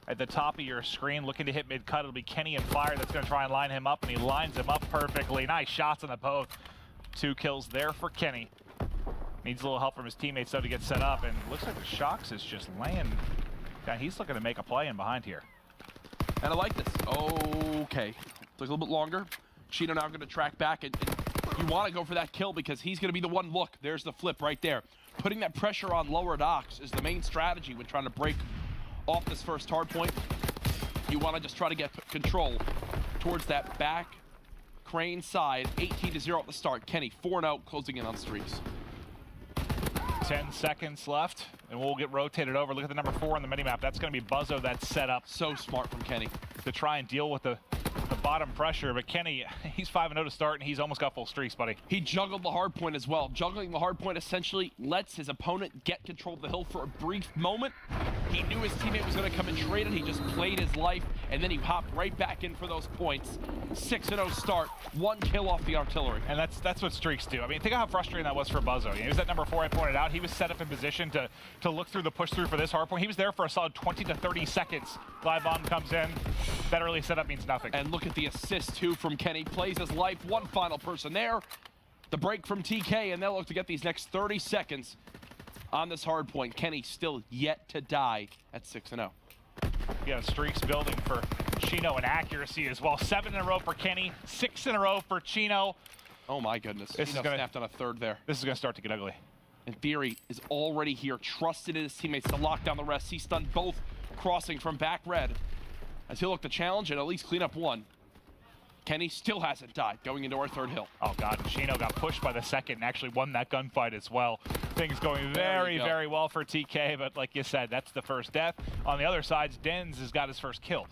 at the top of your screen, looking to hit mid-cut. It'll be Kenny and Fire that's going to try and line him up, and he lines him up perfectly. Nice shots on the both. 2 kills there for Kenny. Needs a little help from his teammates, though, to get set up, and looks like the Shocks is just laying. Yeah, he's looking to make a play in behind here. And I like this. Okay. Took a little bit longer. Chino now going to track back, and you want to go for that kill because he's going to be the one. Look, there's the flip right there. Putting that pressure on lower docks is the main strategy when trying to break off this first hard point. You want to just try to get control towards that back crane side. 18-0 at the start. Kenny 4-0, closing in on streaks. 10 seconds left, and we'll get rotated over. Look at the number 4 on the minimap. That's going to be Buzzo that's set up. So smart from Kenny to try and deal with the bottom pressure. But Kenny, he's 5-0 to start, and he's almost got full streaks, buddy. He juggled the hard point as well. Juggling the hard point essentially lets his opponent get control of the hill for a brief moment. He knew his teammate was going to come and trade it. He just played his life, and then he hopped right back in for those points. 6-0 start, 1 kill off the artillery. And that's what streaks do. I mean, think of how frustrating that was for Buzzo. He was that number 4 I pointed out. He was set up in position to look through the push through for this hard point. He was there for a solid 20 to 30 seconds. Glide bomb comes in. That early setup means nothing. And look at the assist, too, from Kenny. Plays his life. One final person there. The break from TK, and they'll look to get these next 30 seconds on this hard point. Kenny still yet to die at 6-0. Yeah, streaks building for Chino and accuracy as well. 7 in a row for Kenny, 6 in a row for Chino. Oh my goodness. This Chino snapped on a third there. This is going to start to get ugly. And Theory is already here, trusted in his teammates to lock down the rest. He stunned both crossing from back red as he'll look to challenge and at least clean up one. Kenny still hasn't died, going into our third hill. Oh God, Chino got pushed by the second and actually won that gunfight as well. Things going very, very well for TK, but like you said, that's the first death. On the other side, Denz has got his first kill.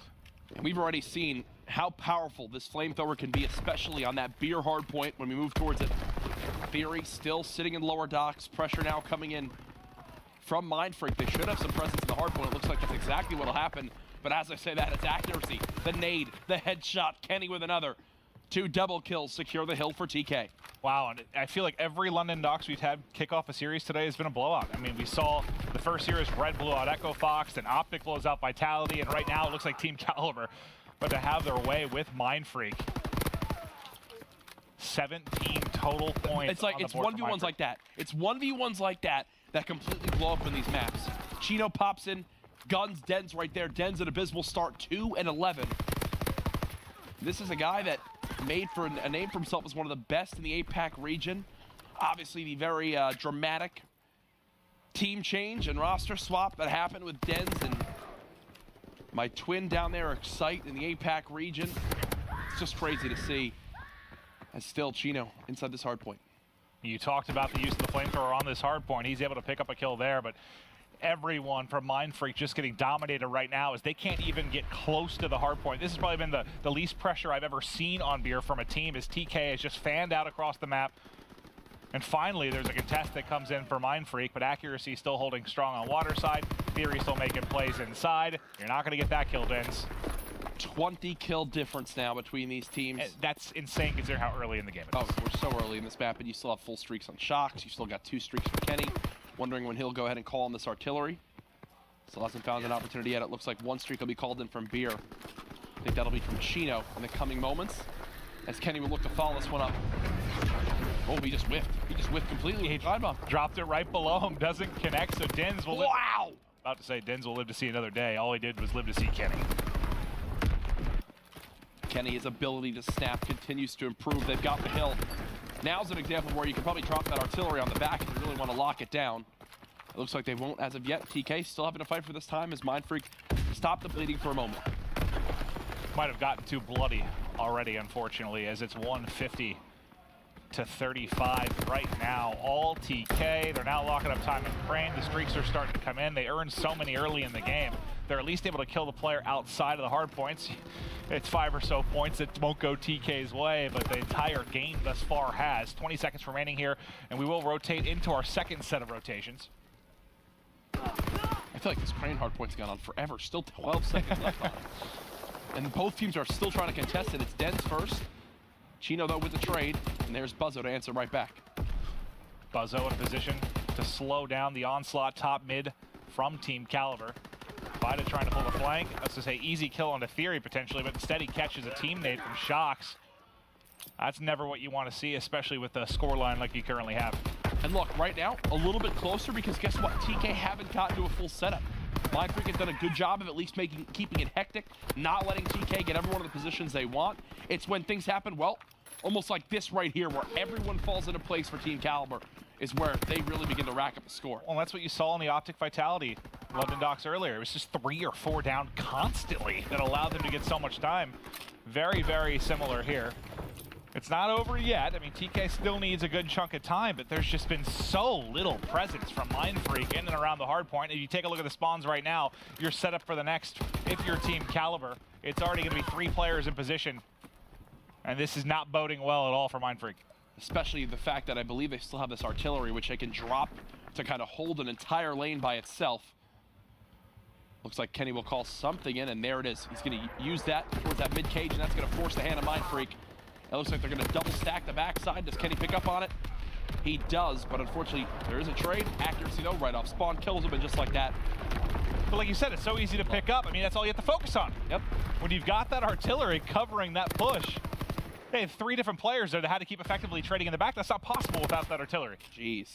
And we've already seen how powerful this flamethrower can be, especially on that beer hard point when we move towards it. Theory still sitting in lower docks, pressure now coming in from MindFreak. They should have some presence in the hard point. It looks like that's exactly what'll happen. But as I say that, it's accuracy, the nade, the headshot, Kenny with another. 2 double kills secure the hill for TK. Wow, and I feel like every London Docks we've had kick off a series today has been a blowout. I mean, we saw the first series, Red blew out Echo Fox, and Optic blows out Vitality, and right now it looks like Team Caliber. But to have their way with MindFreak, 17 total points. It's like, it's 1v1s like that. It's 1v1s like that that completely blow up in these maps. Chino pops in, guns Denz right there. Denz an abysmal start, 2-11. This is a guy that made for a name for himself as one of the best in the APAC region. Obviously, the very dramatic team change and roster swap that happened with Denz and my twin down there, Excite, in the APAC region. It's just crazy to see. And still Chino inside this hard point. You talked about the use of the flamethrower on this hard point. He's able to pick up a kill there, but everyone from MindFreak just getting dominated right now as they can't even get close to the hard point. This has probably been the least pressure I've ever seen on Beer from a team as TK has just fanned out across the map. And finally, there's a contest that comes in for MindFreak, but accuracy still holding strong on water side. Theory still making plays inside. You're not going to get that kill, Denz. 20 kill difference now between these teams. And that's insane considering how early in the game it is. Oh, we're so early in this map, and you still have full streaks on Shocks. You still got 2 streaks for Kenny. Wondering when he'll go ahead and call on this artillery. Still hasn't found an opportunity yet. It looks like 1 streak will be called in from Beer. I think that'll be from Chino in the coming moments, as Kenny will look to follow this one up. Oh, he just whiffed. He just whiffed completely. He dropped it right below him. Doesn't connect, so Denz will wow! About to say Denz will live to see another day. All he did was live to see Kenny. Kenny's ability to snap continues to improve. They've got the hill. Now's an example where you can probably drop that artillery on the back if you really want to lock it down. It looks like they won't as of yet. TK still having to fight for this time as MindFreak stopped the bleeding for a moment. Might have gotten too bloody already, unfortunately, as it's 150 to 35 right now. All TK. They're now locking up time and Crane. The streaks are starting to come in. They earned so many early in the game. They're at least able to kill the player outside of the hard points. It's 5 or so points that won't go TK's way, but the entire game thus far has. 20 seconds remaining here, and we will rotate into our second set of rotations. I feel like this Crane hard point's gone on forever. Still 12 seconds left on it. And both teams are still trying to contest it. It's Denz first. Chino, though, with the trade. And there's Buzzo to answer right back. Buzzo in position to slow down the onslaught top mid from Team Caliber. Bida trying to pull the flank. That's to say easy kill on the theory potentially, but instead he catches a teammate from Shocks. That's never what you want to see, especially with the scoreline like you currently have. And look, right now, a little bit closer because guess what? TK haven't gotten to a full setup. MindFreak has done a good job of at least keeping it hectic, not letting TK get everyone in the positions they want. It's when things happen, well, almost like this right here, where everyone falls into place for Team Caliber, is where they really begin to rack up a score. Well, that's what you saw in the Optic Vitality London Docks earlier. It was just 3 or 4 down constantly that allowed them to get so much time. Very, very similar here. It's not over yet. I mean, TK still needs a good chunk of time, but there's just been so little presence from MindFreak in and around the hard point. If you take a look at the spawns right now, you're set up for the next. If you're Team Caliber, it's already going to be 3 players in position. And this is not boding well at all for MindFreak. Especially the fact that I believe they still have this artillery, which they can drop to kind of hold an entire lane by itself. Looks like Kenny will call something in, and there it is. He's going to use that towards that mid-cage, and that's going to force the hand of MindFreak. It looks like they're going to double stack the backside. Does Kenny pick up on it? He does, but unfortunately, there is a trade. Accuracy, though, right off spawn, kills him, and just like that. But like you said, it's so easy to pick up. I mean, that's all you have to focus on. Yep. When you've got that artillery covering that push, they have 3 different players there that had to keep effectively trading in the back. That's not possible without that artillery. Jeez.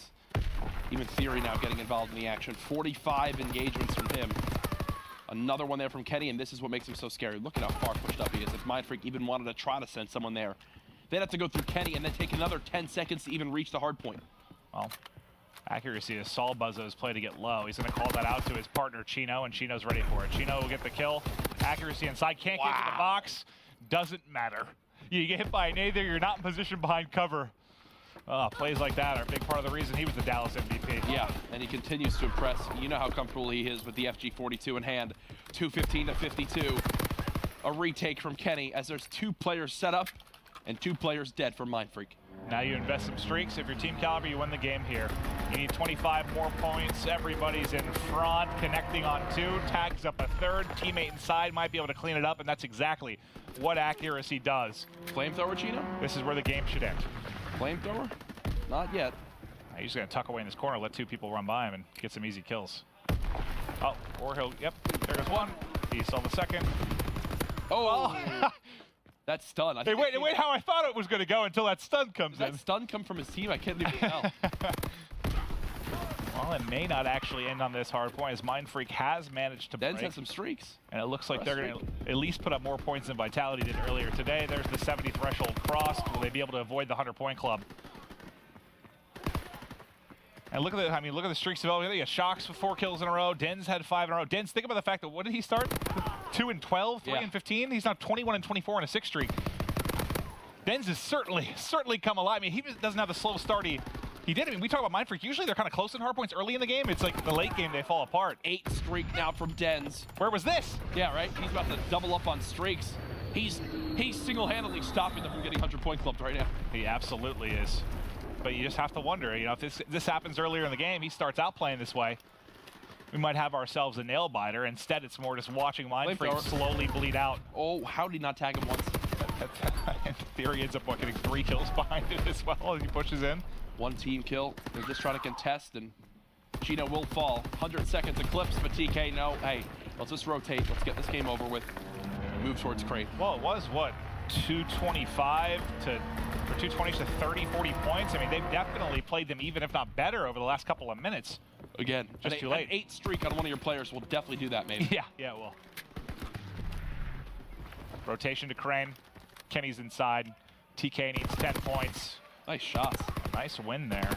Even Theory now getting involved in the action. 45 engagements from him. Another one there from Kenny, and this is what makes him so scary. Look at how far pushed up he is. If MindFreak even wanted to try to send someone there, they'd have to go through Kenny and then take another 10 seconds to even reach the hard point. Well, accuracy is Saul Buzzo's play to get low. He's going to call that out to his partner, Chino, and Chino's ready for it. Chino will get the kill. Accuracy inside, can't get to the box. Doesn't matter. You get hit by an either, you're not in position behind cover. Plays like that are a big part of the reason he was the Dallas MVP. Yeah, and he continues to impress. You know how comfortable he is with the FG42 in hand. 215 to 52. A retake from Kenny as there's 2 players set up and 2 players dead for MindFreak. Now you invest some streaks. If you're Team Caliber, you win the game here. You need 25 more points. Everybody's in front, connecting on 2. Tags up a 3rd. Teammate inside might be able to clean it up, and that's exactly what accuracy does. Flamethrower, Chino? This is where the game should end. Flamethrower? Not yet. He's going to tuck away in this corner, let 2 people run by him, and get some easy kills. Oh, or he'll, yep, there goes 1. He saw the 2nd. Oh! That stun. Hey, wait, how I thought it was going to go until that stun comes in. Does that stun come from his team? I can't even tell. Well, it may not actually end on this hard point, as MindFreak has managed to break. Den's had some streaks. And it looks like they're going to at least put up more points than Vitality did earlier today. There's the 70 threshold crossed. Will they be able to avoid the 100-point club? And look at the, look at the streaks developing. They got Shocks with 4 kills in a row. Den's had 5 in a row. Den's, think about the fact that, what did he start? 2 and 12, 3 and 15. He's now 21 and 24 in a 6 streak. Den's has certainly come alive. I mean, he doesn't have the slow start he did. I mean, we talk about MindFreak. Usually they're kind of close in hard points early in the game. It's like the late game they fall apart. 8 streak now from Den's. Where was this? Yeah, right. He's about to double up on streaks. He's single-handedly stopping them from getting 100-point clubbed right now. He absolutely is. But you just have to wonder, you know, if this happens earlier in the game, he starts out playing this way, we might have ourselves a nail biter. Instead, it's more just watching MindFreak slowly bleed out. Oh, how did he not tag him once? In theory, ends up getting 3 kills behind it as well as he pushes in. 1 team kill. They're just trying to contest, and Chino will fall. 100 seconds eclipse, but TK, no. Hey, let's just rotate. Let's get this game over with. Move towards Crate. Well, it was, what, 225 to, or 220 to 30, 40 points. I mean, they've definitely played them even, if not better, over the last couple of minutes. Again, just too late. An 8 streak on one of your players will definitely do that, maybe. Yeah, it will. Rotation to Crane. Kenny's inside. TK needs 10 points. Nice shots. Nice win there.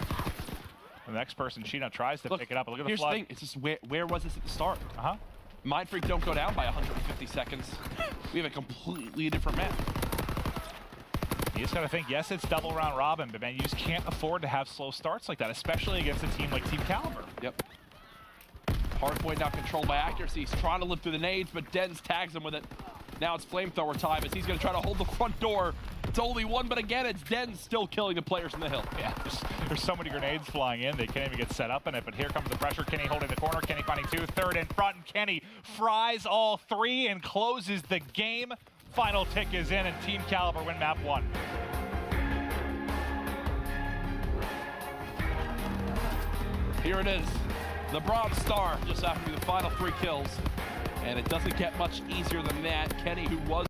The next person, Chino, tries to pick it up. Look at the flood. Here's the thing. It's just where was this at the start? Uh-huh. MindFreak don't go down by 150 seconds. We have a completely different map. You just got to think, yes, it's double round robin, but man, you just can't afford to have slow starts like that, especially against a team like Team Caliber. Yep. Hardpoint now controlled by accuracy. He's trying to live through the nades, but Denz tags him with it. Now it's flamethrower time as he's going to try to hold the front door. It's only 1, but again, it's Denz still killing the players in the hill. Yeah, there's so many grenades flying in, they can't even get set up in it, but here comes the pressure. Kenny holding the corner, Kenny finding 2, 3rd in front, and Kenny fries all 3 and closes the game. Final tick is in, and Team Caliber win map 1. Here it is. The Bronze Star just after the final 3 kills. And it doesn't get much easier than that. Kenny, who was